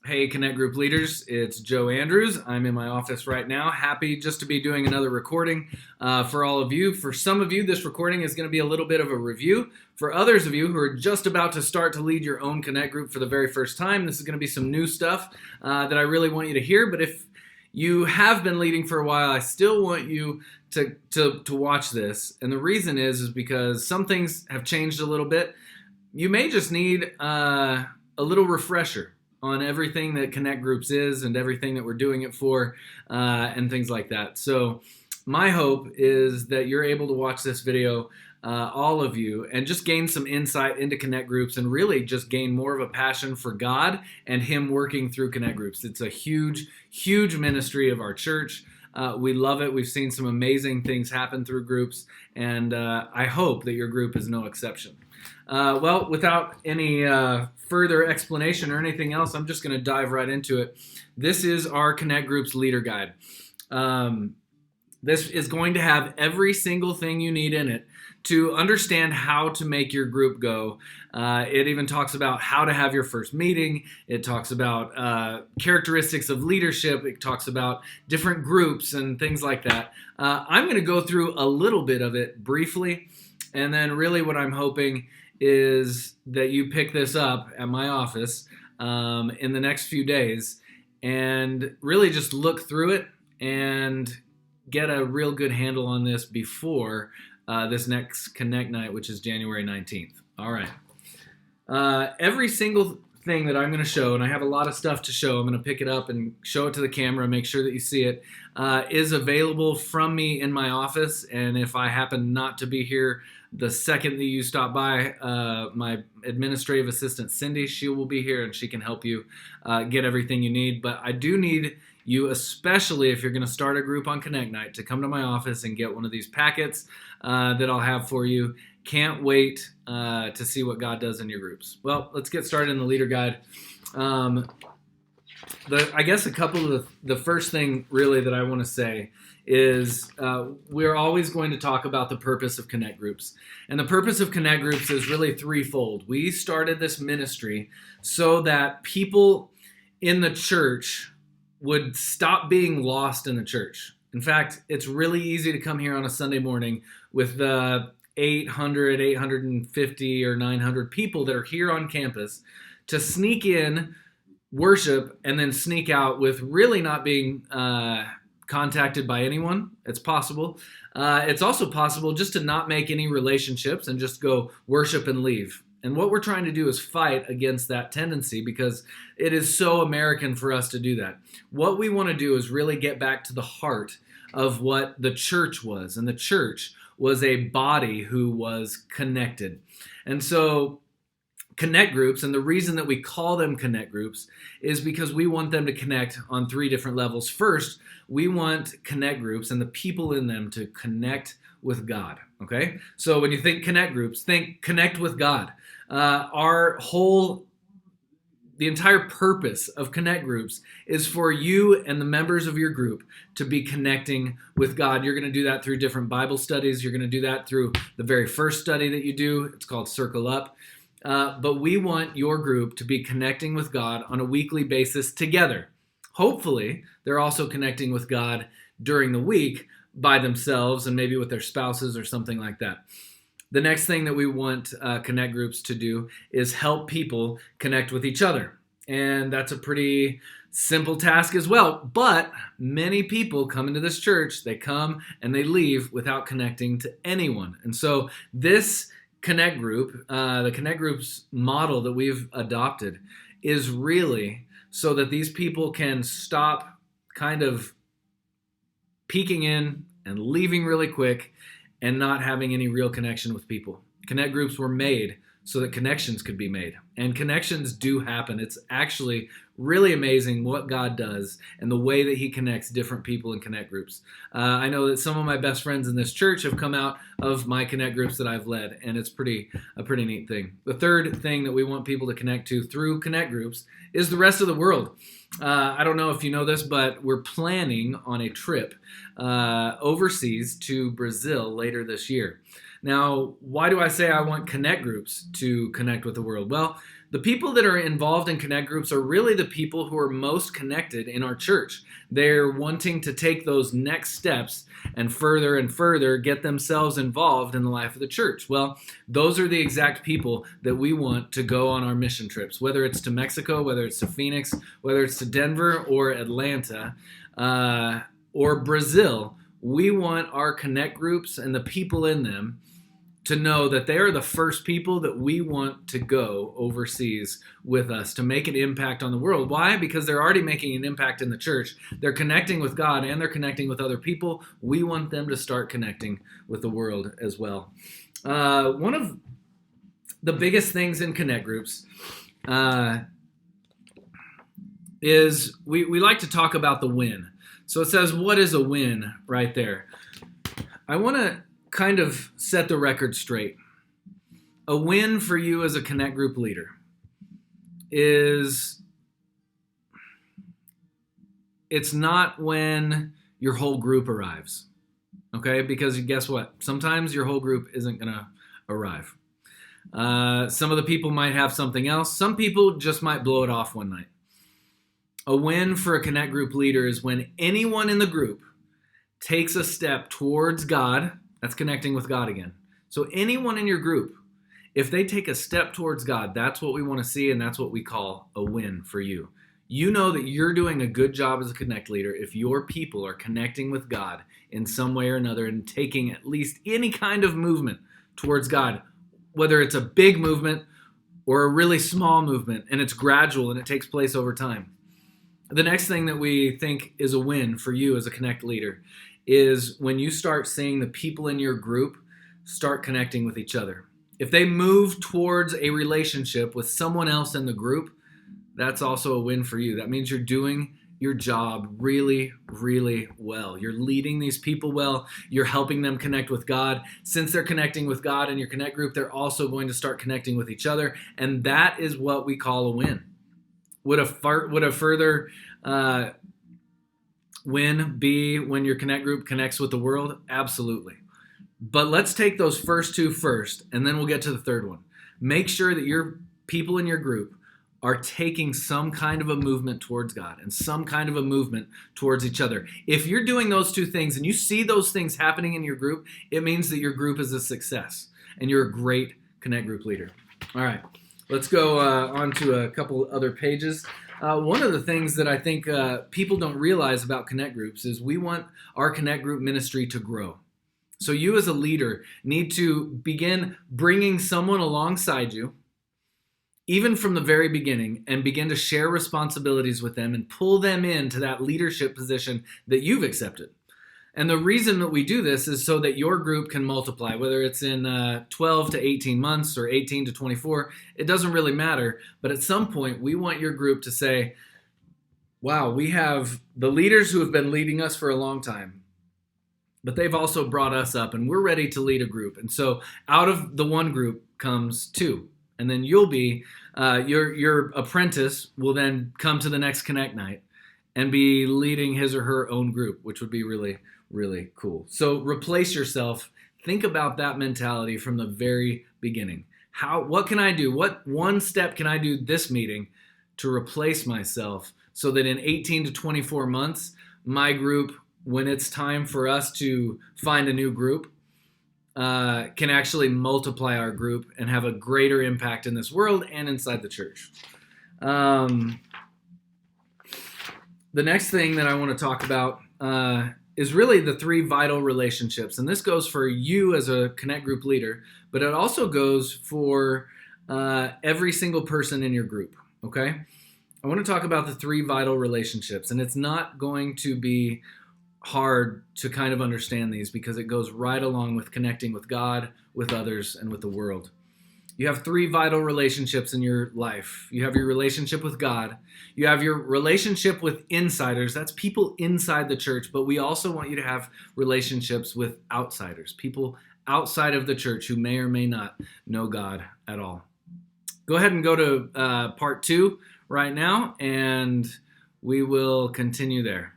Hey, Connect Group leaders, it's Joe Andrews. I'm in my office right now. Happy just to be doing another recording for all of you. For some of you, this recording is going to be a little bit of a review. For others of you who are just about to start to lead your own Connect Group for the very first time, this is going to be some new stuff that I really want you to hear. But if you have been leading for a while, I still want you to watch this. And the reason is because some things have changed a little bit. You may just need a little refresher on everything that Connect Groups is and everything that we're doing it for and things like that. So my hope is that you're able to watch this video, all of you, and just gain some insight into Connect Groups and really just gain more of a passion for God and Him working through Connect Groups. It's a huge, huge ministry of our church. We love it. We've seen some amazing things happen through groups, and I hope that your group is no exception. Well, without any further explanation or anything else, I'm just going to dive right into it. This is our Connect Groups Leader Guide. This is going to have every single thing you need in it to understand how to make your group go. It even talks about how to have your first meeting. It talks about characteristics of leadership. It talks about different groups and things like that. I'm going to go through a little bit of it briefly, and then really what I'm hoping is that you pick this up at my office in the next few days and really just look through it and get a real good handle on this before this next Connect night, which is January 19th. All right. Every single thing that I'm going to show, and I have a lot of stuff to show, I'm going to pick it up and show it to the camera, make sure that you see it, is available from me in my office. And if I happen not to be here the second that you stop by, my administrative assistant, Cindy, she will be here and she can help you get everything you need. But I do need you, especially if you're going to start a group on Connect Night, to come to my office and get one of these packets that I'll have for you. Can't wait to see what God does in your groups. Well, let's get started in the leader guide. I guess a couple of the first thing really that I want to say is we're always going to talk about the purpose of Connect Groups. And the purpose of Connect Groups is really threefold. We started this ministry so that people in the church would stop being lost in the church. In fact, it's really easy to come here on a Sunday morning with the 800, 850, or 900 people that are here on campus to sneak in, worship, and then sneak out with really not being contacted by anyone. It's possible. It's also possible just to not make any relationships and just go worship and leave. And what we're trying to do is fight against that tendency because it is so American for us to do that. What we want to do is really get back to the heart of what the church was. And the church was a body who was connected. And so Connect Groups, and the reason that we call them Connect Groups is because we want them to connect on three different levels. First, we want Connect Groups and the people in them to connect with God, okay? So when you think Connect Groups, think connect with God. The entire purpose of Connect Groups is for you and the members of your group to be connecting with God. You're going to do that through different Bible studies. You're going to do that through the very first study that you do. It's called Circle Up. But we want your group to be connecting with God on a weekly basis together. Hopefully, they're also connecting with God during the week by themselves and maybe with their spouses or something like that. The next thing that we want Connect Groups to do is help people connect with each other. And that's a pretty simple task as well. But many people come into this church, they come and they leave without connecting to anyone. And so this Connect Group, the Connect Groups model that we've adopted, is really so that these people can stop kind of peeking in and leaving really quick and not having any real connection with people. Connect Groups were made so that connections could be made. And connections do happen. It's actually really amazing what God does and the way that He connects different people in Connect Groups. I know that some of my best friends in this church have come out of my Connect Groups that I've led, and it's a pretty neat thing. The third thing that we want people to connect to through Connect Groups is the rest of the world. I don't know if you know this, but we're planning on a trip overseas to Brazil later this year. Now, why do I say I want Connect Groups to connect with the world? Well, The people that are involved in connect groups are really the people who are most connected in our church. They're wanting to take those next steps and further get themselves involved in the life of the church. Well, those are the exact people that we want to go on our mission trips, whether it's to Mexico, whether it's to Phoenix, whether it's to Denver or Atlanta or Brazil. We want our connect groups and the people in them to know that they are the first people that we want to go overseas with us to make an impact on the world. Why? Because they're already making an impact in the church. They're connecting with God and they're connecting with other people. We want them to start connecting with the world as well. One of the biggest things in connect groups is we like to talk about the win. So it says, what is a win right there? I want to kind of set the record straight. A win for you as a connect group leader is, it's not when your whole group arrives, okay? Because guess what? Sometimes your whole group isn't going to arrive. Some of the people might have something else. Some people just might blow it off one night. A win for a connect group leader is when anyone in the group takes a step towards God. That's connecting with God again. So anyone in your group, if they take a step towards God, that's what we want to see, and that's what we call a win for you. You know that you're doing a good job as a connect leader if your people are connecting with God in some way or another and taking at least any kind of movement towards God, whether it's a big movement or a really small movement, and it's gradual and it takes place over time. The next thing that we think is a win for you as a connect leader is when you start seeing the people in your group start connecting with each other. If they move towards a relationship with someone else in the group, that's also a win for you. That means you're doing your job really, really well. You're leading these people well. You're helping them connect with God. Since they're connecting with God in your connect group, they're also going to start connecting with each other. And that is what we call a win. Would a further win be when your connect group connects with the world? Absolutely. But let's take those first two first, and then we'll get to the third one. Make sure that your people in your group are taking some kind of a movement towards God and some kind of a movement towards each other. If you're doing those two things and you see those things happening in your group, it means that your group is a success and you're a great connect group leader. All right, let's go on to a couple other pages. One of the things that I think people don't realize about connect groups is we want our connect group ministry to grow. So you as a leader need to begin bringing someone alongside you, even from the very beginning, and begin to share responsibilities with them and pull them into that leadership position that you've accepted. And the reason that we do this is so that your group can multiply, whether it's in 12 to 18 months or 18 to 24, it doesn't really matter. But at some point, we want your group to say, wow, we have the leaders who have been leading us for a long time, but they've also brought us up and we're ready to lead a group. And so out of the one group comes two. And then you'll be, your apprentice will then come to the next Connect night and be leading his or her own group, which would be really, really cool. So replace yourself. Think about that mentality from the very beginning. What can I do? What one step can I do this meeting to replace myself so that in 18 to 24 months, my group, when it's time for us to find a new group, can actually multiply our group and have a greater impact in this world and inside the church. The next thing that I want to talk about is really the three vital relationships. And this goes for you as a connect group leader, but it also goes for every single person in your group, okay? I want to talk about the three vital relationships, and it's not going to be hard to kind of understand these because it goes right along with connecting with God, with others, and with the world. You have three vital relationships in your life. You have your relationship with God. You have your relationship with insiders. That's people inside the church, but we also want you to have relationships with outsiders, people outside of the church who may or may not know God at all. Go ahead and go to part 2 right now, and we will continue there.